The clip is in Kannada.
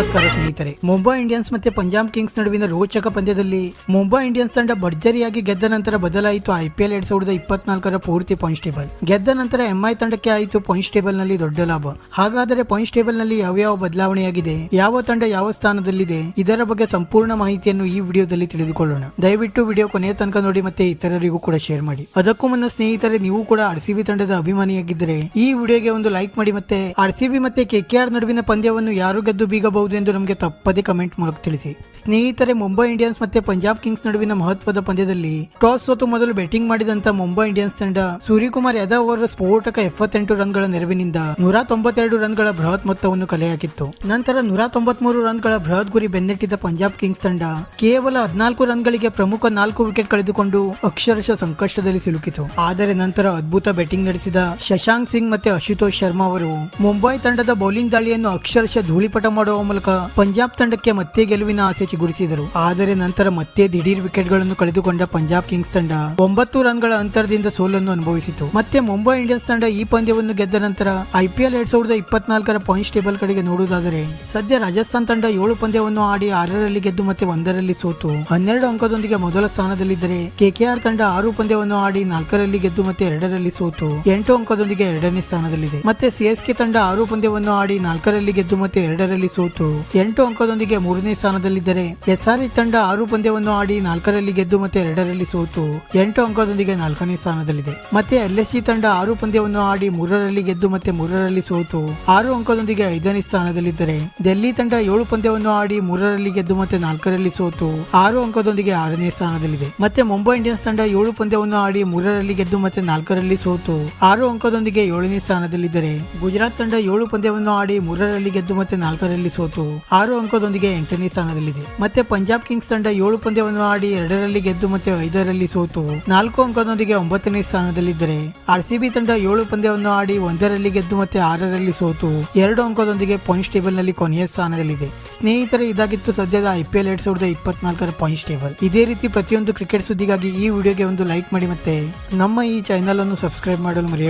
ನಮಸ್ಕಾರ ಸ್ನೇಹಿತರೆ. ಮುಂಬೈ ಇಂಡಿಯನ್ಸ್ ಮತ್ತೆ ಪಂಜಾಬ್ ಕಿಂಗ್ಸ್ ನಡುವಿನ ರೋಚಕ ಪಂದ್ಯದಲ್ಲಿ ಮುಂಬೈ ಇಂಡಿಯನ್ಸ್ ತಂಡ ಭರ್ಜರಿಯಾಗಿ ಗೆದ್ದ ನಂತರ ಬದಲಾಯಿತು IPL 2024ರ ಪೂರ್ತಿ ಪಾಯಿಂಟ್ಸ್ ಟೇಬಲ್. ಗೆದ್ದ ನಂತರ MI ತಂಡಕ್ಕೆ ಆಯಿತು ಪಾಯಿಂಟ್ಸ್ ಟೇಬಲ್ ನಲ್ಲಿ ದೊಡ್ಡ ಲಾಭ. ಹಾಗಾದರೆ ಪಾಯಿಂಟ್ಸ್ ಟೇಬಲ್ ನಲ್ಲಿ ಯಾವ ಬದಲಾವಣೆಯಾಗಿದೆ, ಯಾವ ತಂಡ ಯಾವ ಸ್ಥಾನದಲ್ಲಿದೆ, ಇದರ ಬಗ್ಗೆ ಸಂಪೂರ್ಣ ಮಾಹಿತಿಯನ್ನು ಈ ವಿಡಿಯೋದಲ್ಲಿ ತಿಳಿದುಕೊಳ್ಳೋಣ. ದಯವಿಟ್ಟು ವಿಡಿಯೋ ಕೊನೆಯ ತನಕ ನೋಡಿ ಮತ್ತೆ ಇತರರಿಗೂ ಕೂಡ ಶೇರ್ ಮಾಡಿ. ಅದಕ್ಕೂ ಮುನ್ನ ಸ್ನೇಹಿತರೆ, ನೀವು ಕೂಡ RCB ತಂಡದ ಅಭಿಮಾನಿಯಾಗಿದ್ದರೆ ಈ ವಿಡಿಯೋಗೆ ಒಂದು ಲೈಕ್ ಮಾಡಿ. ಮತ್ತೆ RCB ಮತ್ತೆ KKR ನಡುವಿನ ಪಂದ್ಯವನ್ನು ಯಾರು ಗೆದ್ದು ಬೀಗಬಹುದು ಎಂದು ನಮಗೆ ತಪ್ಪದೆ ಕಮೆಂಟ್ ಮೂಲಕ ತಿಳಿಸಿ. ಸ್ನೇಹಿತರೆ, ಮುಂಬೈ ಇಂಡಿಯನ್ಸ್ ಮತ್ತೆ ಪಂಜಾಬ್ ಕಿಂಗ್ಸ್ ನಡುವಿನ ಮಹತ್ವದ ಪಂದ್ಯದಲ್ಲಿ ಟಾಸ್ ಸೋತು ಮೊದಲು ಬ್ಯಾಟಿಂಗ್ ಮಾಡಿದಂತ ಮುಂಬೈ ಇಂಡಿಯನ್ಸ್ ತಂಡ ಸೂರ್ಯಕುಮಾರ್ ಯಾದವ್ ಅವರ ಸ್ಫೋಟಕ 78 ರನ್ಗಳ ನೆರವಿನಿಂದ 192 ರನ್ಗಳ ಬೃಹತ್ ಮೊತ್ತವನ್ನು ಕಲೆ ಹಾಕಿತ್ತು. ನಂತರ 193 ರನ್ಗಳ ಬೃಹತ್ ಗುರಿ ಬೆನ್ನಟ್ಟಿದ ಪಂಜಾಬ್ ಕಿಂಗ್ಸ್ ತಂಡ ಕೇವಲ 14 ರನ್ಗಳಿಗೆ ಪ್ರಮುಖ 4 ವಿಕೆಟ್ ಕಳೆದುಕೊಂಡು ಅಕ್ಷರಶಃ ಸಂಕಷ್ಟದಲ್ಲಿ ಸಿಲುಕಿತು. ಆದರೆ ನಂತರ ಅದ್ಭುತ ಬ್ಯಾಟಿಂಗ್ ನಡೆಸಿದ ಶಶಾಂಕ್ ಸಿಂಗ್ ಮತ್ತೆ ಅಶುತೋಷ್ ಶರ್ಮಾ ಅವರು ಮುಂಬೈ ತಂಡದ ಬೌಲಿಂಗ್ ದಾಳಿಯನ್ನು ಅಕ್ಷರಶಃ ಧೂಳಿಪಟ ಮಾಡುವ ಮೂಲಕ ಪಂಜಾಬ್ ತಂಡಕ್ಕೆ ಮತ್ತೆ ಗೆಲುವಿನ ಆಸೆ ಚಿಗುರಿಸಿದರು. ಆದರೆ ನಂತರ ಮತ್ತೆ ದಿಢೀರ್ ವಿಕೆಟ್ ಗಳನ್ನು ಕಳೆದುಕೊಂಡ ಪಂಜಾಬ್ ಕಿಂಗ್ಸ್ ತಂಡ 9 ರನ್ಗಳ ಅಂತರದಿಂದ ಸೋಲನ್ನು ಅನುಭವಿಸಿತು. ಮತ್ತೆ ಮುಂಬೈ ಇಂಡಿಯನ್ಸ್ ತಂಡ ಈ ಪಂದ್ಯವನ್ನು ಗೆದ್ದ ನಂತರ IPL 2024ರ ಪಾಯಿಂಟ್ಸ್ ಟೇಬಲ್ ಕಡೆಗೆ ನೋಡುವುದಾದರೆ ಸದ್ಯ ರಾಜಸ್ಥಾನ್ ತಂಡ 7 ಪಂದ್ಯವನ್ನು ಆಡಿ 6ರಲ್ಲಿ ಗೆದ್ದು ಮತ್ತೆ 1ರಲ್ಲಿ ಸೋತು 12 ಅಂಕದೊಂದಿಗೆ ಮೊದಲ ಸ್ಥಾನದಲ್ಲಿದ್ದರೆ KKR ತಂಡ 6 ಪಂದ್ಯವನ್ನು ಆಡಿ 4ರಲ್ಲಿ ಗೆದ್ದು ಮತ್ತೆ 2ರಲ್ಲಿ ಸೋತು 8 ಅಂಕದೊಂದಿಗೆ 2ನೇ ಸ್ಥಾನದಲ್ಲಿದೆ. ಮತ್ತೆ CSK ತಂಡ 6 ಪಂದ್ಯವನ್ನು ಆಡಿ 4ರಲ್ಲಿ ಗೆದ್ದು ಮತ್ತೆ 2ರಲ್ಲಿ ಸೋತು 8 ಅಂಕದೊಂದಿಗೆ 3ನೇ ಸ್ಥಾನದಲ್ಲಿದ್ದರೆ SRH ತಂಡ 6 ಪಂದ್ಯವನ್ನು ಆಡಿ 4ರಲ್ಲಿ ಗೆದ್ದು ಮತ್ತೆ 2ರಲ್ಲಿ ಸೋತು 8 ಅಂಕದೊಂದಿಗೆ 4ನೇ ಸ್ಥಾನದಲ್ಲಿದೆ. ಮತ್ತೆ LSG ತಂಡ 6 ಪಂದ್ಯವನ್ನು ಆಡಿ 3ರಲ್ಲಿ ಗೆದ್ದು ಮತ್ತೆ 3ರಲ್ಲಿ ಸೋತು 6 ಅಂಕದೊಂದಿಗೆ 5ನೇ ಸ್ಥಾನದಲ್ಲಿದ್ದರೆ ಡೆಲ್ಲಿ ತಂಡ 7 ಪಂದ್ಯವನ್ನು ಆಡಿ 3ರಲ್ಲಿ ಗೆದ್ದು ಮತ್ತೆ 4ರಲ್ಲಿ ಸೋತು 6 ಅಂಕದೊಂದಿಗೆ 6ನೇ ಸ್ಥಾನದಲ್ಲಿದೆ. ಮತ್ತೆ ಮುಂಬೈ ಇಂಡಿಯನ್ಸ್ ತಂಡ 7 ಪಂದ್ಯವನ್ನು ಆಡಿ 3ರಲ್ಲಿ ಗೆದ್ದು ಮತ್ತೆ 4ರಲ್ಲಿ ಸೋತು 6 ಅಂಕದೊಂದಿಗೆ 7ನೇ ಸ್ಥಾನದಲ್ಲಿದ್ದರೆ ಗುಜರಾತ್ ತಂಡ 7 ಪಂದ್ಯವನ್ನು ಆಡಿ 3ರಲ್ಲಿ ಗೆದ್ದು ಮತ್ತೆ 4ರಲ್ಲಿ ಸೋತು 6 ಅಂಕದೊಂದಿಗೆ 8ನೇ ಸ್ಥಾನದಲ್ಲಿದೆ. ಮತ್ತೆ ಪಂಜಾಬ್ ಕಿಂಗ್ಸ್ ತಂಡ 7 ಪಂದ್ಯವನ್ನು ಆಡಿ 2ರಲ್ಲಿ ಗೆದ್ದು ಮತ್ತೆ 5ರಲ್ಲಿ ಸೋತು 4 ಅಂಕದೊಂದಿಗೆ 9ನೇ ಸ್ಥಾನದಲ್ಲಿದ್ದರೆ RCB ತಂಡ 7 ಪಂದ್ಯವನ್ನು ಆಡಿ 1ರಲ್ಲಿ ಗೆದ್ದು ಮತ್ತೆ 6ರಲ್ಲಿ ಸೋತು 2 ಅಂಕದೊಂದಿಗೆ ಪಾಯಿಂಟ್ಸ್ ಟೇಬಲ್ ನಲ್ಲಿ ಕೊನೆಯ ಸ್ಥಾನದಲ್ಲಿದೆ. ಸ್ನೇಹಿತರೆ, ಇದಾಗಿತ್ತು ಸದ್ಯದ IPL 2024ರ ಪಾಯಿಂಟ್ಸ್ ಟೇಬಲ್. ಇದೇ ರೀತಿ ಪ್ರತಿಯೊಂದು ಕ್ರಿಕೆಟ್ ಸುದ್ದಿಗಾಗಿ ಈ ವಿಡಿಯೋಗೆ ಒಂದು ಲೈಕ್ ಮಾಡಿ ಮತ್ತೆ ನಮ್ಮ ಈ ಚಾನೆಲ್ ಅನ್ನು ಸಬ್ಸ್ಕ್ರೈಬ್ ಮಾಡಲು ಮರೆಯಬೇಡಿ.